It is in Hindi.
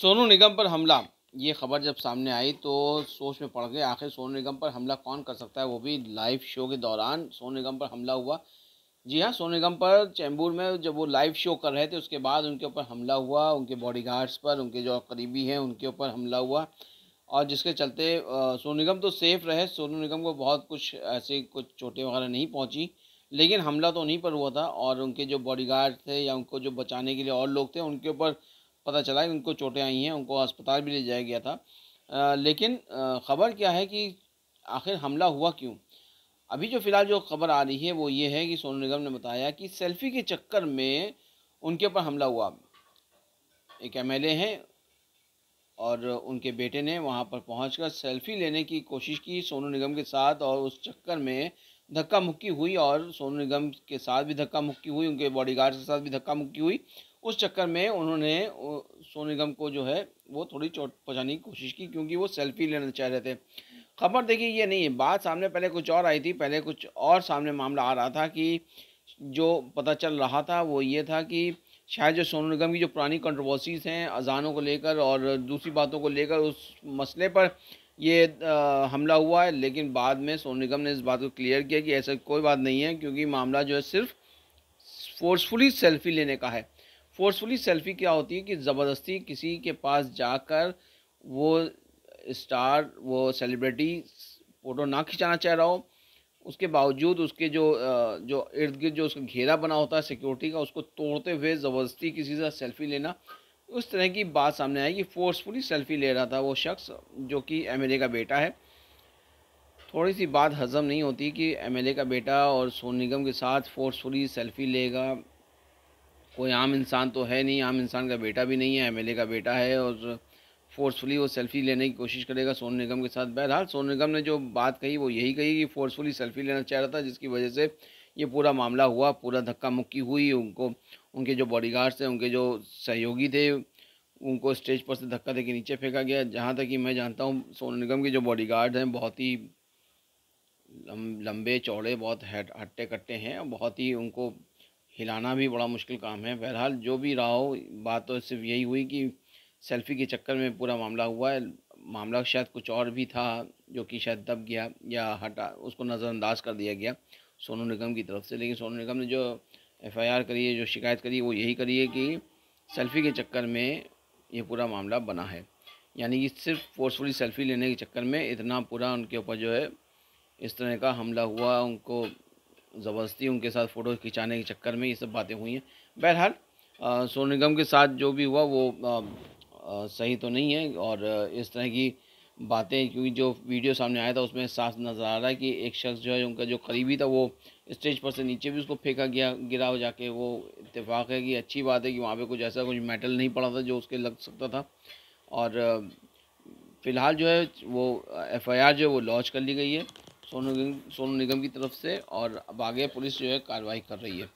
सोनू निगम पर हमला, ये खबर जब सामने आई तो सोच में पड़ गए आखिर सोनू निगम पर हमला कौन कर सकता है, वो भी लाइव शो के दौरान सोनू निगम पर हमला हुआ। जी हाँ, सोनू निगम पर चैम्बूर में जब वो लाइव शो कर रहे थे उसके बाद उनके ऊपर हमला हुआ, उनके बॉडीगार्ड्स पर, उनके जो करीबी हैं उनके ऊपर हमला हुआ। और जिसके चलते सोनू निगम तो सेफ रहे, सोनू निगम को बहुत कुछ ऐसे कुछ चोटें वगैरह नहीं पहुंची, लेकिन हमला तो उन्हीं पर हुआ था और उनके जो बॉडीगार्ड थे या उनको जो बचाने के लिए और लोग थे उनके ऊपर पता चला कि उनको चोटें आई हैं, उनको अस्पताल भी ले जाया गया था। लेकिन ख़बर क्या है कि आखिर हमला हुआ क्यों? अभी जो फ़िलहाल जो खबर आ रही है वो ये है कि सोनू निगम ने बताया कि सेल्फ़ी के चक्कर में उनके ऊपर हमला हुआ। एक एमएलए हैं और उनके बेटे ने वहाँ पर पहुंचकर सेल्फ़ी लेने की कोशिश की सोनू निगम के साथ और उस चक्कर में धक्का मुक्की हुई और सोनू निगम के साथ भी धक्का मुक्की हुई, उनके बॉडीगार्ड्स के साथ भी धक्का मुक्की हुई। उस चक्कर में उन्होंने सोनू निगम को जो है वो थोड़ी चोट पहुँचाने की कोशिश की क्योंकि वो सेल्फ़ी लेना चाह रहे थे। खबर देखिए ये नहीं है, बात सामने पहले कुछ और आई थी, पहले कुछ और सामने मामला आ रहा था कि जो पता चल रहा था वो ये था कि शायद जो सोनू निगम की जो पुरानी कंट्रोवर्सीज़ हैं अज़ानों को लेकर और दूसरी बातों को लेकर उस मसले पर ये हमला हुआ है। लेकिन बाद में सोनू निगम ने इस बात को क्लियर किया कि ऐसा कोई बात नहीं है क्योंकि मामला जो है सिर्फ फ़ोर्सफुली सेल्फ़ी लेने का है। फ़ोर्सफुली सेल्फ़ी क्या होती है कि ज़बरदस्ती किसी के पास जाकर वो स्टार, वो सेलिब्रिटी फ़ोटो ना खिंचाना चाह रहा हो, उसके बावजूद उसके जो इर्द-गिर्द जो उसका घेरा बना होता है सिक्योरिटी का, उसको तोड़ते हुए ज़बरदस्ती किसी से सेल्फ़ी लेना, उस तरह की बात सामने आई कि फ़ोर्सफुली सेल्फ़ी ले रहा था वो शख़्स जो कि एमएलए का बेटा है। थोड़ी-सी बात हज़म नहीं होती कि एमएलए का बेटा और सोनू निगम के साथ फ़ोर्सफुली सेल्फ़ी लेगा। कोई आम इंसान तो है नहीं, आम इंसान का बेटा भी नहीं है, एमएलए का बेटा है और फ़ोर्सफुली वो सेल्फ़ी लेने की कोशिश करेगा सोनू निगम के साथ। बहरहाल सोनू निगम ने जो बात कही वो यही कही कि फ़ोर्सफुली सेल्फ़ी लेना चाह रहा था जिसकी वजह से ये पूरा मामला हुआ, पूरा धक्का-मुक्की हुई। उनको उनके जो बॉडीगार्ड्स थे, उनके जो सहयोगी थे, उनको स्टेज पर से धक्का देके नीचे फेंका गया। जहाँ तक कि मैं जानता हूँ सोनू निगम के जो बॉडीगार्ड हैं बहुत ही लंबे चौड़े, बहुत हट्टे-कट्टे हैं और बहुत ही उनको हिलाना भी बड़ा मुश्किल काम है। बहरहाल जो भी रहा हो, बात तो सिर्फ़ यही हुई कि सेल्फ़ी के चक्कर में पूरा मामला हुआ है। मामला शायद कुछ और भी था जो कि शायद दब गया या हटा, उसको नज़रअंदाज कर दिया गया सोनू निगम की तरफ से। लेकिन सोनू निगम ने जो एफ़आईआर करी है, जो शिकायत करी है, वो यही करी है कि सेल्फ़ी के चक्कर में ये पूरा मामला बना है। यानी कि सिर्फ़ फ़ोर्सफुली सेल्फ़ी लेने के चक्कर में इतना पूरा उनके ऊपर जो है इस तरह का हमला हुआ, उनको ज़बरदस्ती उनके साथ फ़ोटो खिंचाने के चक्कर में ये सब बातें हुई हैं। बहरहाल सोनू निगम के साथ जो भी हुआ वो सही तो नहीं है और इस तरह की बातें, क्योंकि जो वीडियो सामने आया था उसमें साफ नज़र आ रहा है कि एक शख्स जो है उनका जो करीबी था वो स्टेज पर से नीचे भी उसको फेंका गया, गिरा हो जाके। वो इत्तेफ़ाक है कि अच्छी बात है कि वहाँ पे कुछ ऐसा कुछ मेटल नहीं पड़ा था जो उसके लग सकता था। और फ़िलहाल जो है वो एफ़आईआर जो है वो लॉन्च कर ली गई है सोनू निगम की तरफ से और अब आगे पुलिस जो है कार्रवाई कर रही है।